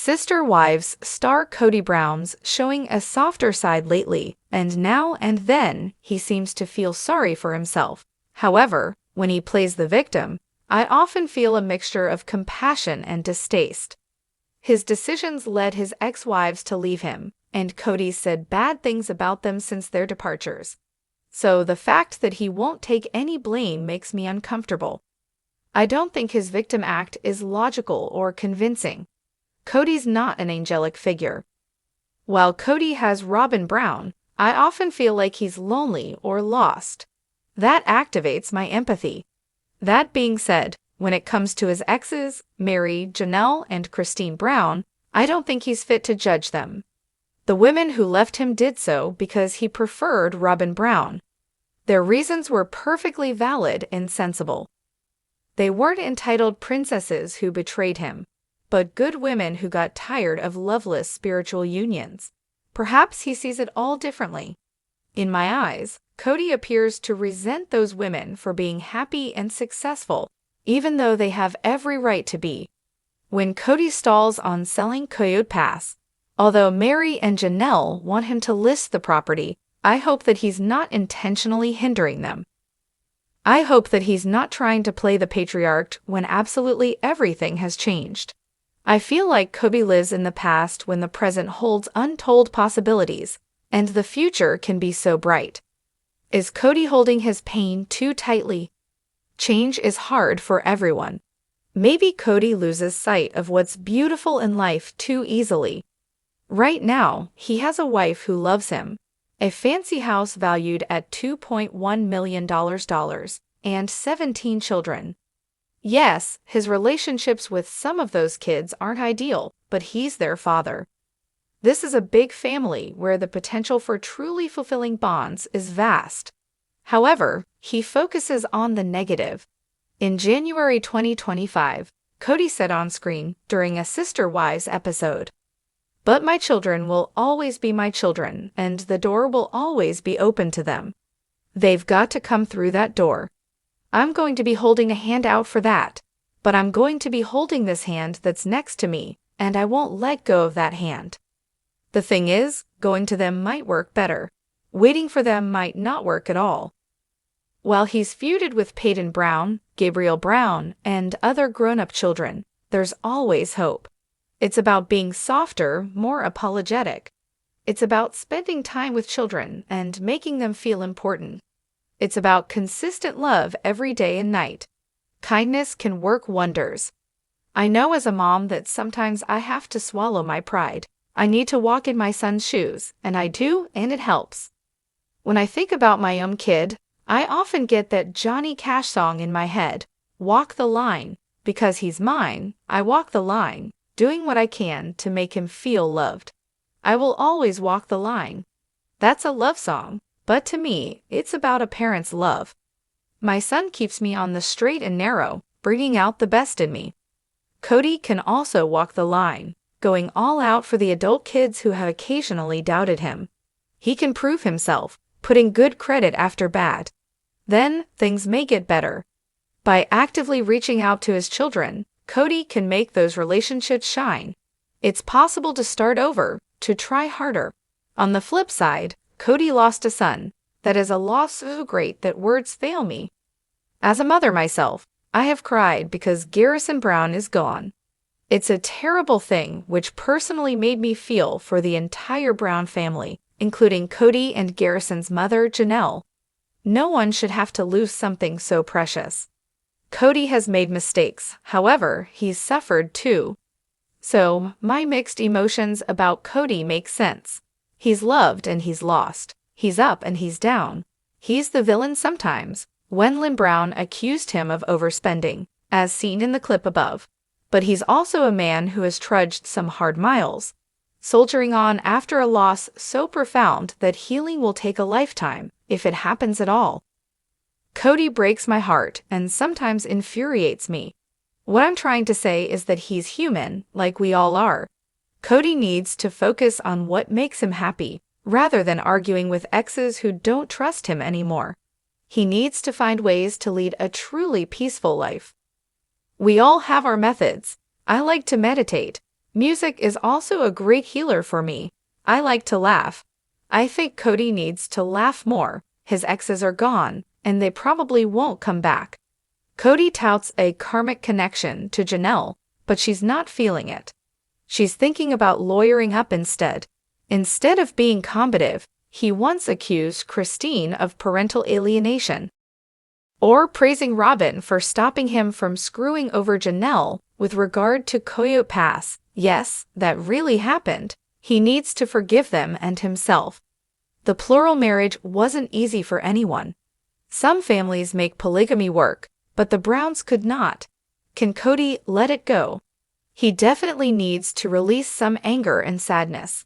Sister Wives star Kody Brown's showing a softer side lately, and now and then he seems to feel sorry for himself. However, when he plays the victim, I often feel a mixture of compassion and distaste. His decisions led his ex-wives to leave him, and Kody said bad things about them since their departures. So the fact that he won't take any blame makes me uncomfortable. I don't think his victim act is logical or convincing. Kody's not an angelic figure. While Kody has Robin Brown, I often feel like he's lonely or lost. That activates my empathy. That being said, when it comes to his exes, Mary, Janelle, and Christine Brown, I don't think he's fit to judge them. The women who left him did so because he preferred Robin Brown. Their reasons were perfectly valid and sensible. They weren't entitled princesses who betrayed him, but good women who got tired of loveless spiritual unions. Perhaps he sees it all differently. In my eyes, Kody appears to resent those women for being happy and successful, even though they have every right to be. When Kody stalls on selling Coyote Pass, although Mary and Janelle want him to list the property, I hope that he's not intentionally hindering them. I hope that he's not trying to play the patriarch when absolutely everything has changed. I feel like Kody lives in the past when the present holds untold possibilities, and the future can be so bright. Is Kody holding his pain too tightly? Change is hard for everyone. Maybe Kody loses sight of what's beautiful in life too easily. Right now, he has a wife who loves him, a fancy house valued at $2.1 million, and 17 children. Yes, his relationships with some of those kids aren't ideal, but he's their father. This is a big family where the potential for truly fulfilling bonds is vast. However, he focuses on the negative. In January 2025, Kody said on screen during a Sister Wives episode, "But my children will always be my children, and the door will always be open to them. They've got to come through that door. I'm going to be holding a hand out for that, but I'm going to be holding this hand that's next to me, and I won't let go of that hand. The thing is, going to them might work better. Waiting for them might not work at all." While he's feuded with Peyton Brown, Gabriel Brown, and other grown-up children, there's always hope. It's about being softer, more apologetic. It's about spending time with children and making them feel important. It's about consistent love every day and night. Kindness can work wonders. I know as a mom that sometimes I have to swallow my pride. I need to walk in my son's shoes, and I do, and it helps. When I think about my own kid, I often get that Johnny Cash song in my head, "Walk the line." Because he's mine, I walk the line, doing what I can to make him feel loved. I will always walk the line. That's a love song, but to me, it's about a parent's love. My son keeps me on the straight and narrow, bringing out the best in me. Kody can also walk the line, going all out for the adult kids who have occasionally doubted him. He can prove himself, putting good credit after bad. Then, things may get better. By actively reaching out to his children, Kody can make those relationships shine. It's possible to start over, to try harder. On the flip side, Kody lost a son. That is a loss so great that words fail me. As a mother myself, I have cried because Garrison Brown is gone. It's a terrible thing which personally made me feel for the entire Brown family, including Kody and Garrison's mother, Janelle. No one should have to lose something so precious. Kody has made mistakes, however, he's suffered too. So, my mixed emotions about Kody make sense. He's loved and he's lost. He's up and he's down. He's the villain sometimes. Wendlyn Brown accused him of overspending, as seen in the clip above. But he's also a man who has trudged some hard miles, soldiering on after a loss so profound that healing will take a lifetime, if it happens at all. Kody breaks my heart and sometimes infuriates me. What I'm trying to say is that he's human, like we all are. Kody needs to focus on what makes him happy, rather than arguing with exes who don't trust him anymore. He needs to find ways to lead a truly peaceful life. We all have our methods. I like to meditate. Music is also a great healer for me. I like to laugh. I think Kody needs to laugh more. His exes are gone, and they probably won't come back. Kody touts a karmic connection to Janelle, but she's not feeling it. She's thinking about lawyering up instead. Instead of being combative, he once accused Christine of parental alienation. Or praising Robin for stopping him from screwing over Janelle with regard to Coyote Pass. Yes, that really happened. He needs to forgive them and himself. The plural marriage wasn't easy for anyone. Some families make polygamy work, but the Browns could not. Can Kody let it go? He definitely needs to release some anger and sadness.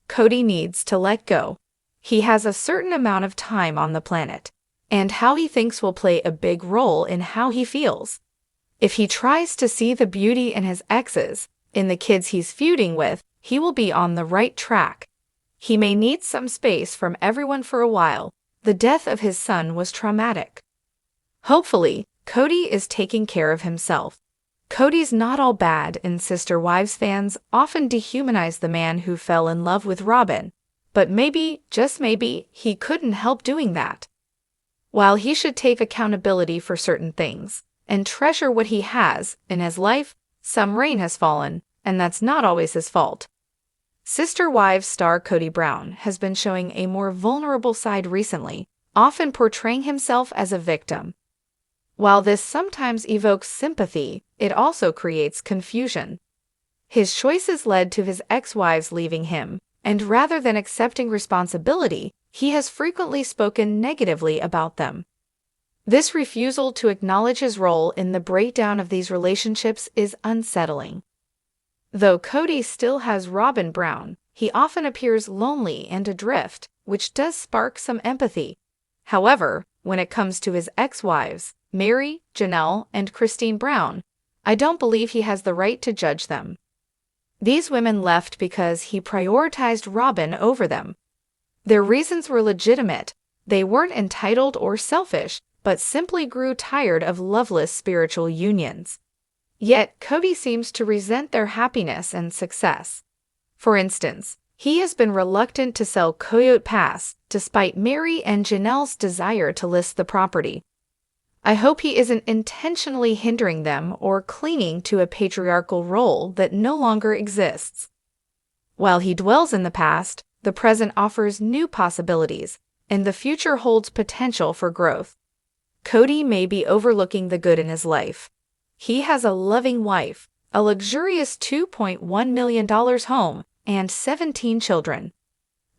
Kody needs to let go. He has a certain amount of time on the planet, and how he thinks will play a big role in how he feels. If he tries to see the beauty in his exes, in the kids he's feuding with, he will be on the right track. He may need some space from everyone for a while. The death of his son was traumatic. Hopefully, Kody is taking care of himself. Kody's not all bad, and Sister Wives fans often dehumanize the man who fell in love with Robin. But maybe, just maybe, he couldn't help doing that. While he should take accountability for certain things and treasure what he has in his life, some rain has fallen, and that's not always his fault. Sister Wives star Kody Brown has been showing a more vulnerable side recently, often portraying himself as a victim. While this sometimes evokes sympathy, it also creates confusion. His choices led to his ex-wives leaving him, and rather than accepting responsibility, he has frequently spoken negatively about them. This refusal to acknowledge his role in the breakdown of these relationships is unsettling. Though Kody still has Robin Brown, he often appears lonely and adrift, which does spark some empathy. However, when it comes to his ex-wives, Mary, Janelle, and Christine Brown, I don't believe he has the right to judge them. These women left because he prioritized Robin over them. Their reasons were legitimate. They weren't entitled or selfish, but simply grew tired of loveless spiritual unions. Yet, Kody seems to resent their happiness and success. For instance, he has been reluctant to sell Coyote Pass, despite Mary and Janelle's desire to list the property. I hope he isn't intentionally hindering them or clinging to a patriarchal role that no longer exists. While he dwells in the past, the present offers new possibilities, and the future holds potential for growth. Kody may be overlooking the good in his life. He has a loving wife, a luxurious $2.1 million home, and 17 children.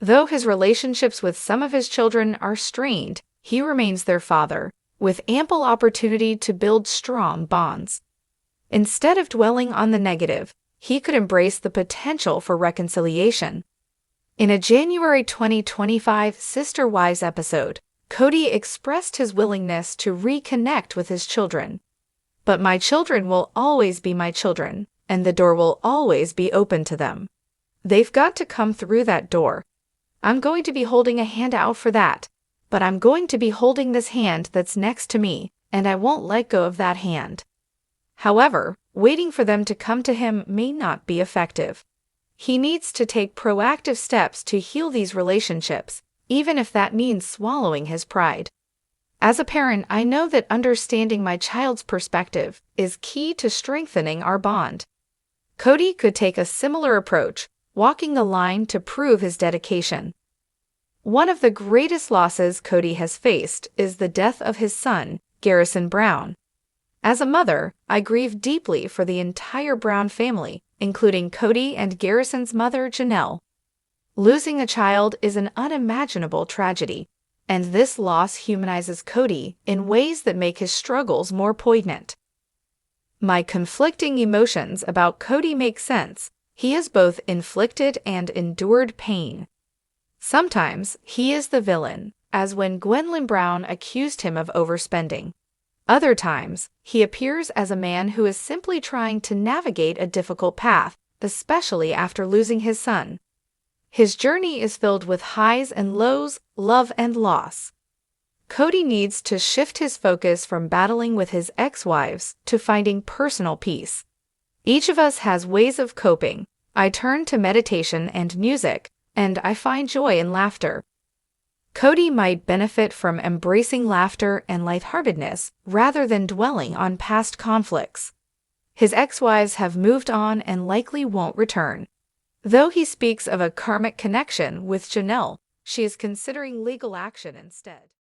Though his relationships with some of his children are strained, he remains their father, with ample opportunity to build strong bonds. Instead of dwelling on the negative, he could embrace the potential for reconciliation. In a January 2025 Sister Wives episode, Kody expressed his willingness to reconnect with his children. But my children will always be my children, and the door will always be open to them. They've got to come through that door. I'm going to be holding a hand out for that, but I'm going to be holding this hand that's next to me, and I won't let go of that hand. However, waiting for them to come to him may not be effective. He needs to take proactive steps to heal these relationships, even if that means swallowing his pride. As a parent, I know that understanding my child's perspective is key to strengthening our bond. Kody could take a similar approach, walking the line to prove his dedication. One of the greatest losses Kody has faced is the death of his son, Garrison Brown. As a mother, I grieve deeply for the entire Brown family, including Kody and Garrison's mother, Janelle. Losing a child is an unimaginable tragedy, and this loss humanizes Kody in ways that make his struggles more poignant. My conflicting emotions about Kody make sense. He has both inflicted and endured pain. Sometimes he is the villain, as when Gwendolyn Brown accused him of overspending. Other times, he appears as a man who is simply trying to navigate a difficult path, especially after losing his son. His journey is filled with highs and lows, love and loss. Kody needs to shift his focus from battling with his ex-wives to finding personal peace. Each of us has ways of coping, I turn to meditation and music, and I find joy in laughter. Kody might benefit from embracing laughter and lightheartedness rather than dwelling on past conflicts. His ex-wives have moved on and likely won't return. Though he speaks of a karmic connection with Janelle, she is considering legal action instead.